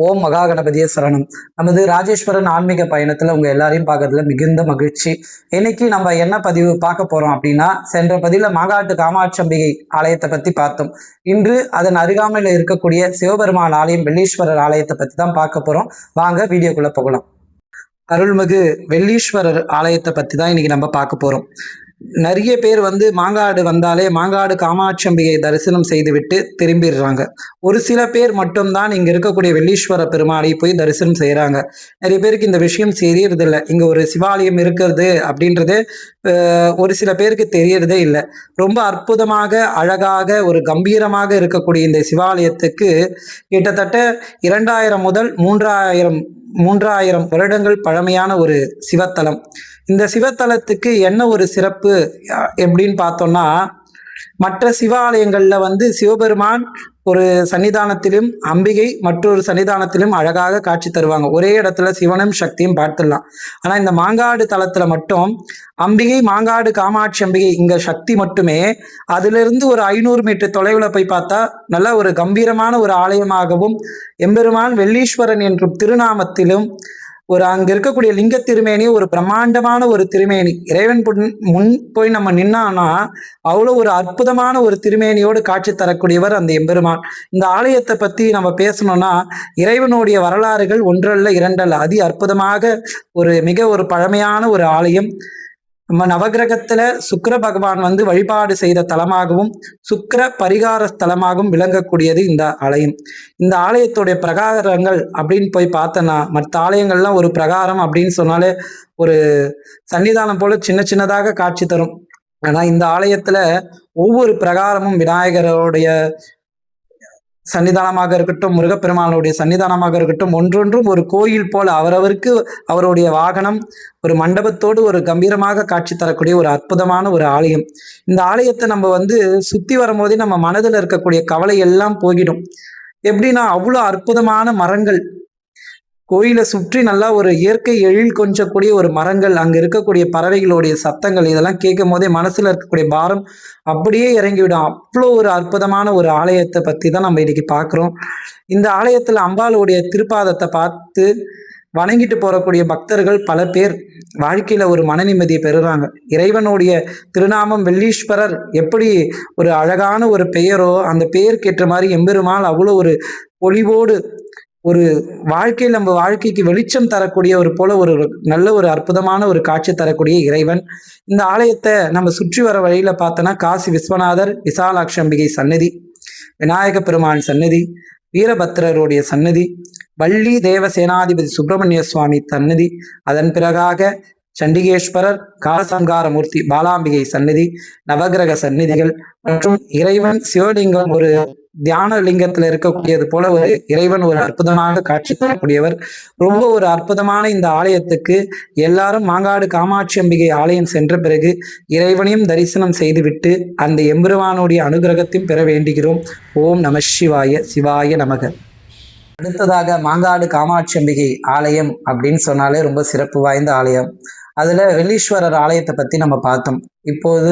ஓம் மகா கணபதியே சரணம். நமது ராஜேஸ்வரன் ஆன்மீக பயணத்துல உங்க எல்லாரையும் பார்க்கறதுல மிகுந்த மகிழ்ச்சி. இன்னைக்கு நம்ம என்ன பதிவு பார்க்க போறோம் அப்படின்னா, சென்ற பதிவுல மாங்காட்டு காமாட்சம்பிகை ஆலயத்தை பத்தி பார்த்தோம். இன்று அதன் அருகாமையில் இருக்கக்கூடிய சிவபெருமான் ஆலயம் வெள்ளீஸ்வரர் ஆலயத்தை பத்தி தான் பார்க்க போறோம். வாங்க வீடியோக்குள்ள போகலாம். அருள்மிகு வெள்ளீஸ்வரர் ஆலயத்தை பத்தி தான் இன்னைக்கு நம்ம பார்க்க போறோம். நிறைய பேர் மாங்காடு வந்தாலே மாங்காடு காமாட்சம்பிகை தரிசனம் செய்துவிட்டு திரும்பிடுறாங்க. ஒரு சில பேர் மட்டும்தான் இங்க இருக்கக்கூடிய வெள்ளீஸ்வர பெருமாளை போய் தரிசனம் செய்யறாங்க. நிறைய பேருக்கு இந்த விஷயம் தெரியறதில்லை. இங்க ஒரு சிவாலயம் இருக்கிறது அப்படின்றது ஒரு சில பேருக்கு தெரியறதே இல்லை. ரொம்ப அற்புதமாக அழகாக ஒரு கம்பீரமாக இருக்கக்கூடிய இந்த சிவாலயத்துக்கு கிட்டத்தட்ட 2000 முதல் 3000 வருடங்கள் பழமையான ஒரு சிவத்தலம். இந்த சிவத்தலத்துக்கு என்ன ஒரு சிறப்பு எப்படின்னு பார்த்தோம்னா, மற்ற சிவாலயங்கள்ல சிவபெருமான் ஒரு சன்னிதானத்திலும் அம்பிகை மற்றொரு சன்னிதானத்திலும் அழகாக காட்சி தருவாங்க. ஒரே இடத்துல சிவனும் சக்தியும் பார்த்துடலாம். ஆனா இந்த மாங்காடு தலத்துல மட்டும் அம்பிகை மாங்காடு காமாட்சி அம்பிகை இங்க சக்தி மட்டுமே. அதுல இருந்து ஒரு 500 மீட்டர் தொலைவுல போய் பார்த்தா நல்ல ஒரு கம்பீரமான ஒரு ஆலயமாகவும் எம்பெருமான் வெள்ளீஸ்வரன் என்றும் திருநாமத்திலும் ஒரு அங்க இருக்கக்கூடிய லிங்க திருமேனி ஒரு பிரம்மாண்டமான ஒரு திருமேனி. இறைவன் முன் போய் நம்ம நின்னான்னா அவ்வளோ ஒரு அற்புதமான ஒரு திருமேனியோடு காட்சி தரக்கூடியவர் அந்த எம்பெருமான். இந்த ஆலயத்தை பத்தி நம்ம பேசணும்னா, இறைவனுடைய வரலாறுகள் ஒன்றல்ல இரண்டல்ல, அதி அற்புதமாக மிக ஒரு பழமையான ஒரு ஆலயம். நம்ம நவகிரகத்துல சுக்கிர பகவான் வழிபாடு செய்த தலமாகவும் சுக்கிர பரிகார ஸ்தலமாகவும் விளங்கக்கூடியது இந்த ஆலயம். இந்த ஆலயத்துடைய பிரகாரங்கள் அப்படின்னு போய் பார்த்தோன்னா, மற்ற ஆலயங்கள்லாம் ஒரு பிரகாரம் அப்படின்னு சொன்னாலே ஒரு சன்னிதானம் போல சின்ன சின்னதாக காட்சி தரும். ஆனா இந்த ஆலயத்துல ஒவ்வொரு பிரகாரமும் விநாயகருடைய சன்னிதானமாக இருக்கட்டும், முருகப்பெருமானுடைய சன்னிதானமாக இருக்கட்டும், ஒன்றொன்றும் ஒரு கோயில் போல அவரவருக்கு அவருடைய வாகனம் ஒரு மண்டபத்தோடு ஒரு கம்பீரமாக காட்சி தரக்கூடிய ஒரு அற்புதமான ஒரு ஆலயம். இந்த ஆலயத்தை நம்ம சுத்தி வரும்போதே நம்ம மனதில் இருக்கக்கூடிய கவலை எல்லாம் போகிடும். எப்படின்னா அவ்வளோ அற்புதமான மரங்கள், கோயிலை சுற்றி நல்லா ஒரு இயற்கை எழில் கொஞ்சக்கூடிய ஒரு மரங்கள், அங்க இருக்கக்கூடிய பறவைகளுடைய சத்தங்கள், இதெல்லாம் கேட்கும் போதே மனசுல இருக்கக்கூடிய பாரம் அப்படியே இறங்கிவிடும். அவ்வளோ ஒரு அற்புதமான ஒரு ஆலயத்தை பத்தி தான் நம்ம இன்னைக்கு பார்க்குறோம். இந்த ஆலயத்துல அம்பாளுடைய திருப்பாதத்தை பார்த்து வணங்கிட்டு போறக்கூடிய பக்தர்கள் பல பேர் வாழ்க்கையில ஒரு மன நிம்மதியை பெறுறாங்க. இறைவனுடைய திருநாமம் வெள்ளீஸ்வரர் எப்படி ஒரு அழகான ஒரு பெயரோ, அந்த பெயருக்கு ஏற்ற மாதிரி எம்பெருமாள் அவ்வளோ ஒரு பொலிவோடு ஒரு வாழ்க்கையில் நம்ம வாழ்க்கைக்கு வெளிச்சம் தரக்கூடிய ஒரு போல ஒரு நல்ல ஒரு அற்புதமான ஒரு காட்சி தரக்கூடிய இறைவன். இந்த ஆலயத்தை நம்ம சுற்றி வர வழியில பார்த்தோன்னா, காசி விஸ்வநாதர் விசாலாட்சி அம்பிகை சன்னதி, விநாயக பெருமான் சன்னதி, வீரபத்திரருடைய சன்னதி, வள்ளி தேவ சேனாதிபதி சுப்பிரமணிய சுவாமி சன்னதி, அதன் பிறகாக சண்டிகேஸ்வரர், காலசங்காரமூர்த்தி பாலாம்பிகை சன்னதி, நவகிரக சந்நிதிகள் மற்றும் இறைவன் சிவலிங்கம் ஒரு தியான லிங்கத்துல இருக்கக்கூடியது போல ஒரு இறைவன் ஒரு அற்புதமாக காட்சி தரக்கூடியவர். ரொம்ப ஒரு அற்புதமான இந்த ஆலயத்துக்கு எல்லாரும் மாங்காடு காமாட்சி அம்பிகை ஆலயம் சென்ற பிறகு இறைவனையும் தரிசனம் செய்துவிட்டு அந்த எம்பெருமானுடைய அனுகிரகத்தையும் பெற வேண்டுகிறோம். ஓம் நம சிவாய. சிவாய நமக. அடுத்ததாக மாங்காடு காமாட்சி அம்பிகை ஆலயம் அப்படின்னு சொன்னாலே ரொம்ப சிறப்பு வாய்ந்த ஆலயம். அதுல வெள்ளீஸ்வரர் ஆலயத்தை பத்தி நம்ம பார்த்தோம். இப்போது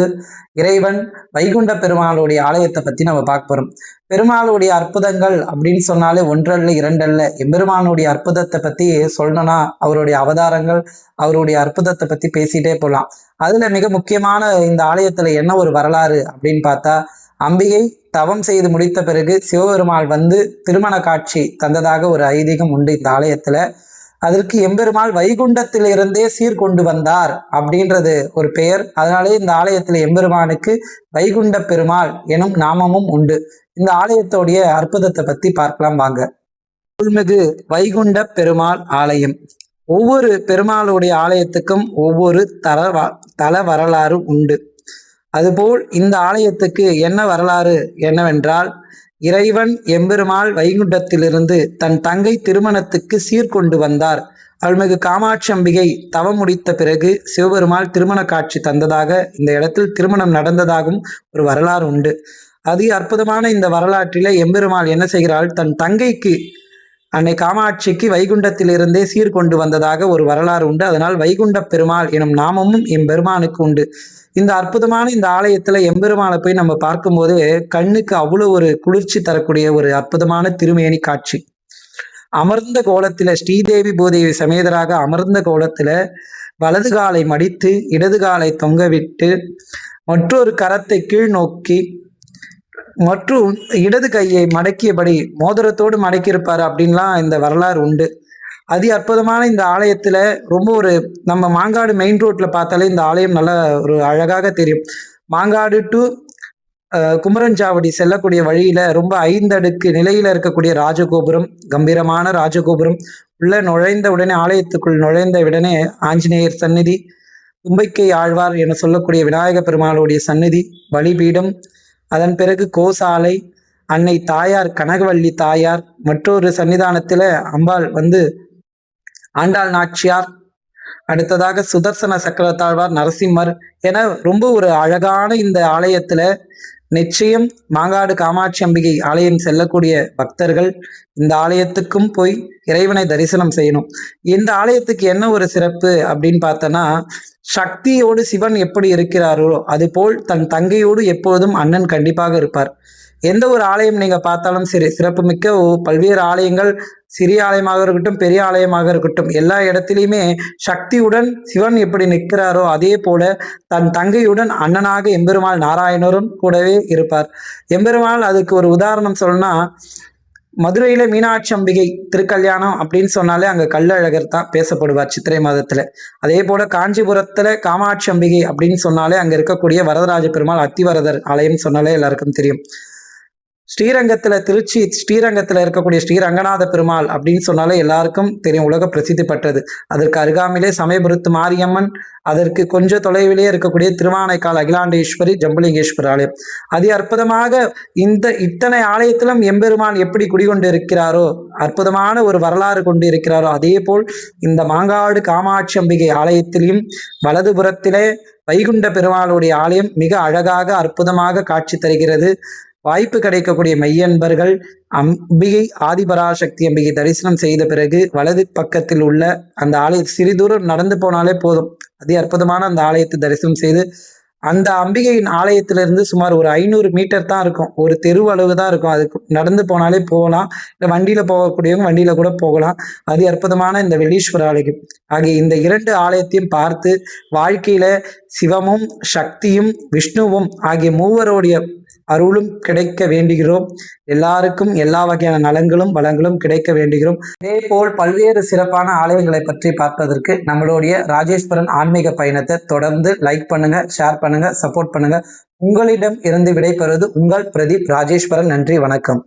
இறைவன் வைகுண்ட பெருமாளுடைய ஆலயத்தை பத்தி நம்ம பார்க்க போறோம். பெருமாளுடைய அற்புதங்கள் அப்படின்னு சொன்னாலே ஒன்றல்ல இரண்டல்ல. எம்பெருமானுடைய அற்புதத்தை பத்தி சொல்லணும்னா அவருடைய அவதாரங்கள், அவருடைய அற்புதத்தை பத்தி பேசிட்டே போகலாம். அதுல மிக முக்கியமான இந்த ஆலயத்துல என்ன ஒரு வரலாறு அப்படின்னு பார்த்தா, அம்பிகை தவம் செய்து முடித்த பிறகு சிவபெருமாள் திருமண காட்சி தந்ததாக ஒரு ஐதீகம் உண்டு இந்த ஆலயத்துல. அதற்கு எம்பெருமாள் வைகுண்டத்திலிருந்தே சீர்கொண்டு வந்தார் அப்படின்றது ஒரு பெயர். அதனாலே இந்த ஆலயத்துல எம்பெருமானுக்கு வைகுண்ட பெருமாள் எனும் நாமமும் உண்டு. இந்த ஆலயத்தோடைய அற்புதத்தை பத்தி பார்க்கலாம் வாங்க. அருள்மிகு வைகுண்ட பெருமாள் ஆலயம். ஒவ்வொரு பெருமாளுடைய ஆலயத்துக்கும் ஒவ்வொரு தல வரலாறு உண்டு. அதுபோல் இந்த ஆலயத்துக்கு என்ன வரலாறு என்னவென்றால், இறைவன் எம்பெருமாள் வைகுண்டத்திலிருந்து தன் தங்கை திருமணத்துக்கு சீர்கொண்டு வந்தார். அருள்மிகு காமாட்சி அம்பிகை தவம் முடித்த பிறகு சிவபெருமாள் திருமண காட்சி தந்ததாக, இந்த இடத்தில் திருமணம் நடந்ததாகவும் ஒரு வரலாறு உண்டு. அதி அற்புதமான இந்த வரலாற்றில எம்பெருமாள் என்ன செய்கிறாள், தன் தங்கைக்கு அன்னை காமாட்சிக்கு வைகுண்டத்திலிருந்தே சீர்கொண்டு வந்ததாக ஒரு வரலாறு உண்டு. அதனால் வைகுண்ட பெருமாள் எனும் நாமமும் எம்பெருமானுக்கு உண்டு. இந்த அற்புதமான இந்த ஆலயத்துல எம்பெருமானை போய் நம்ம பார்க்கும்போது கண்ணுக்கு அவ்வளவு ஒரு குளிர்ச்சி தரக்கூடிய ஒரு அற்புதமான திருமேனி காட்சி. அமர்ந்த கோலத்தில ஸ்ரீதேவி பூதேவி சமேதராக அமர்ந்த கோலத்தில வலது காலை மடித்து இடது காலை தொங்கவிட்டு மற்றொரு கரத்தை கீழ் நோக்கி மற்றும் இடது கையை மடக்கியபடி மோதிரத்தோடு மடக்கியிருப்பாரு அப்படின்லாம் இந்த வரலாறு உண்டு. அதி அற்புதமான இந்த ஆலயத்துல ரொம்ப ஒரு நம்ம மாங்காடு மெயின் ரோட்ல பார்த்தாலே இந்த ஆலயம் நல்ல ஒரு அழகாக தெரியும். மாங்காடு டு குமரன்சாவடி செல்லக்கூடிய வழியில ரொம்ப 5 அடுக்கு நிலையில இருக்கக்கூடிய ராஜகோபுரம், கம்பீரமான ராஜகோபுரம். உள்ள நுழைந்த உடனே ஆலயத்துக்குள் நுழைந்த உடனே ஆஞ்சநேயர் சந்நிதி, தும்பைக்கை ஆழ்வார் என சொல்லக்கூடிய விநாயக பெருமாளுடைய சந்நிதி, பலிபீடம், அதன் பிறகு கோசாலை, அன்னை தாயார் கனகவள்ளி தாயார், மற்றொரு சன்னிதானத்துல அம்பாள் ஆண்டாள் நாச்சியார், அடுத்ததாக சுதர்சன சக்கரத்தாழ்வார், நரசிம்மர் என ரொம்ப ஒரு அழகான இந்த ஆலயத்துல நிச்சயம் மாங்காடு காமாட்சி அம்பிகை ஆலயம் செல்லக்கூடிய பக்தர்கள் இந்த ஆலயத்துக்கும் போய் இறைவனை தரிசனம் செய்யணும். இந்த ஆலயத்துக்கு என்ன ஒரு சிறப்பு அப்படின்னு பார்த்தோன்னா, சக்தியோடு சிவன் எப்படி இருக்கிறாரோ அதுபோல் தன் தங்கையோடு எப்போதும் அண்ணன் கண்டிப்பாக இருப்பார். எந்த ஒரு ஆலயம் நீங்க பார்த்தாலும் சரி, சிறப்புமிக்க பல்வேறு ஆலயங்கள், சிறிய ஆலயமாக இருக்கட்டும், பெரிய ஆலயமாக இருக்கட்டும், எல்லா இடத்திலையுமே சக்தியுடன் சிவன் எப்படி நிற்கிறாரோ அதே போல தன் தங்கையுடன் அண்ணனாக எம்பெருமாள் நாராயணரும் கூடவே இருப்பார். எம்பெருமாள் அதுக்கு ஒரு உதாரணம் சொல்லணும்னா, மதுரையில மீனாட்சி அம்பிகை திருக்கல்யாணம் அப்படின்னு சொன்னாலே அங்க கள்ளழகர் தான் பேசப்படுவார் சித்திரை மாதத்துல. அதே போல காஞ்சிபுரத்துல காமாட்சி அம்பிகை அப்படின்னு சொன்னாலே அங்க இருக்கக்கூடிய வரதராஜ பெருமாள் அத்திவரதர் ஆலயம் சொன்னாலே எல்லாருக்கும் தெரியும். திருச்சி ஸ்ரீரங்கத்தில் இருக்கக்கூடிய ஸ்ரீரங்கநாத பெருமாள் அப்படின்னு சொன்னாலே எல்லாருக்கும் தெரியும், உலக பிரசித்தி பெற்றது. அதற்கு அருகாமையிலே சமயபுரத்து மாரியம்மன், அதற்கு கொஞ்சம் தொலைவிலே இருக்கக்கூடிய திருவானைக்கால் அகிலாண்டேஸ்வரி ஜம்புலிங்கேஸ்வரர் ஆலயம். அதி அற்புதமாக இத்தனை ஆலயத்திலும் எம்பெருமான் எப்படி குடிகொண்டு இருக்கிறாரோ, அற்புதமான ஒரு வரலாறு கொண்டு இருக்கிறாரோ, அதே போல் இந்த மாங்காடு காமாட்சி அம்பிகை ஆலயத்திலையும் வலதுபுறத்திலே வைகுண்ட பெருமாளுடைய ஆலயம் மிக அழகாக அற்புதமாக காட்சி தருகிறது. வாய்ப்பு கிடைக்கக்கூடிய மெய்யன்பர்கள் அம்பிகை ஆதிபராசக்தி அம்பிகை தரிசனம் செய்த பிறகு வலது பக்கத்தில் உள்ள அந்த ஆலய சிறிது தூரம் நடந்து போனாலே போதும், அதி அற்புதமான அந்த ஆலயத்தை தரிசனம் செய்து அந்த அம்பிகையின் ஆலயத்திலிருந்து சுமார் ஒரு 500 மீட்டர் தான் இருக்கும், ஒரு தெருவளவு தான் இருக்கும். அதுக்கு நடந்து போனாலே போகலாம், இல்லை வண்டியில போகக்கூடியவங்க வண்டியில கூட போகலாம். அதி அற்புதமான இந்த வெள்ளீஸ்வர ஆலயம் ஆகிய இந்த 2 ஆலயத்தையும் பார்த்து வாழ்க்கையில சிவமும் சக்தியும் விஷ்ணுவும் ஆகிய மூவருடைய அருளும் கிடைக்க வேண்டுகிறோம். எல்லாருக்கும் எல்லா வகையான நலங்களும் வளங்களும் கிடைக்க வேண்டுகிறோம். இதே போல் பல்வேறு சிறப்பான ஆலயங்களை பற்றி பார்ப்பதற்கு நம்மளுடைய ராஜேஸ்வரன் ஆன்மீக பயணத்தை தொடர்ந்து லைக் பண்ணுங்க, ஷேர் பண்ணுங்க, சப்போர்ட் பண்ணுங்க. உங்களிடம் இருந்து விடைபெறுவது உங்கள் பிரதீப் ராஜேஸ்வரன். நன்றி, வணக்கம்.